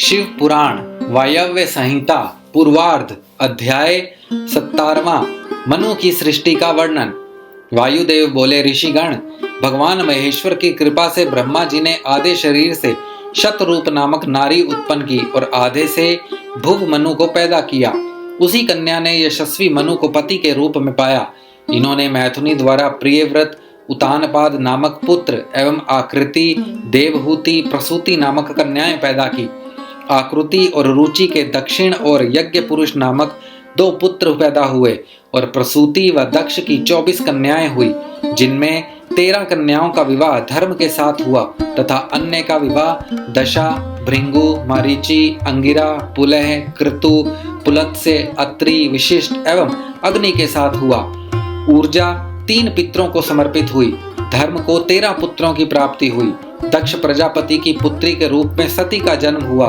शिव पुराण वायव्य संहिता पूर्वार्ध अध्याय 17वां मनु की सृष्टि का वर्णन। वायुदेव बोले, ऋषिगण, भगवान महेश्वर की कृपा से ब्रह्मा जी ने आधे शरीर से शतरूप नामक नारी उत्पन्न की और आधे से भुव मनु को पैदा किया। उसी कन्या ने यशस्वी मनु को पति के रूप में पाया। इन्होंने मैथुनी द्वारा प्रियव्रत, उतानपाद नामक पुत्र एवं आकृति, देवहूति, प्रसूति नामक कन्याएं पैदा की। आकृति और रुचि के दक्षिण और यज्ञ पुरुष नामक 2 पुत्र पैदा हुए और प्रसूति व दक्ष की 24 कन्याएं हुई, जिनमें 13 कन्याओं का विवाह धर्म के साथ हुआ तथा अन्य का विवाह दशा, भृंगु, मारीचि, अंगिरा, पुलह, कृतु, पुलत्स्य, अत्रि, विशिष्ट एवं अग्नि के साथ हुआ। ऊर्जा 3 पितरों को समर्पित हुई। धर्म को 13 पुत्रों की प्राप्ति हुई। दक्ष प्रजापति की पुत्री के रूप में सती का जन्म हुआ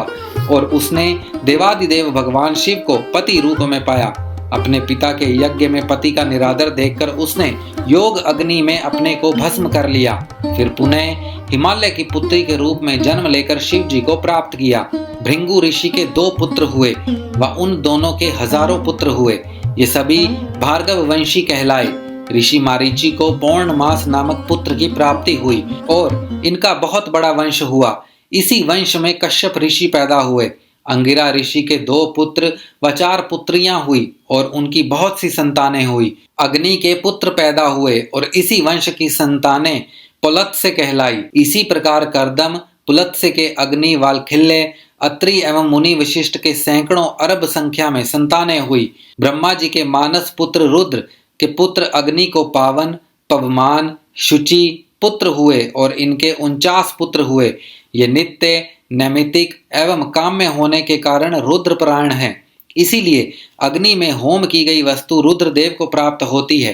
और उसने देवादिदेव भगवान शिव को पति रूप में पाया। अपने पिता के यज्ञ में पति का निरादर देखकर उसने योग अग्नि में अपने को भस्म कर लिया। फिर पुनः हिमालय की पुत्री के रूप में जन्म लेकर शिव जी को प्राप्त किया। भृंगु ऋषि के 2 पुत्र हुए व उन दोनों के हजारों पुत्र हुए। ये सभी भार्गव वंशी कहलाए। ऋषि मारीचि को पौर्णमास नामक पुत्र की प्राप्ति हुई और इनका बहुत बड़ा वंश हुआ। इसी वंश में कश्यप ऋषि पैदा हुए। अंगिरा ऋषि के 2 पुत्र व 4 पुत्रियां हुई और उनकी बहुत सी संतानें हुई। अग्नि के पुत्र पैदा हुए और इसी वंश की संतानें पुलत्स्य कहलाई। इसी प्रकार कर्दम, पुलत्स्य के अग्नि, वालखिल्य, अत्रि एवं मुनि वशिष्ठ के सैकड़ों अरब संख्या में संतानें हुई। ब्रह्मा जी के मानस पुत्र रुद्र के पुत्र अग्नि को पावन, पवमान, शुचि पुत्र हुए और इनके 49 पुत्र हुए। ये नित्य, नैमितिक एवं काम्य होने के कारण रुद्रपरायण हैं। इसीलिए अग्नि में होम की गई वस्तु रुद्रदेव को प्राप्त होती है।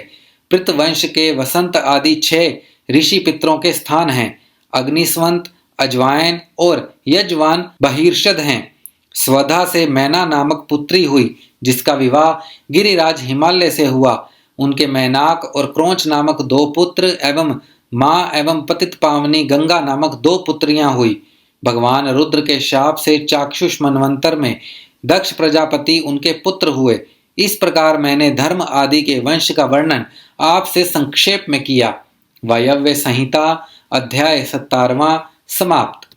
पृतवंश के वसंत आदि 6 ऋषि पितरों के स्थान हैं। अग्निस्वंत, अजवायन और यजवान बहिर्षद हैं। स्वधा से मैना नामक पुत्री हुई, जिसका विवाह गिरिराज हिमालय से हुआ। उनके मैनाक और क्रोंच नामक 2 पुत्र एवं माँ एवं पतित पावनी गंगा नामक 2 पुत्रियां हुई। भगवान रुद्र के शाप से चाक्षुष मनवंतर में दक्ष प्रजापति उनके पुत्र हुए। इस प्रकार मैंने धर्म आदि के वंश का वर्णन आपसे संक्षेप में किया। वायव्य संहिता अध्याय 17वां समाप्त।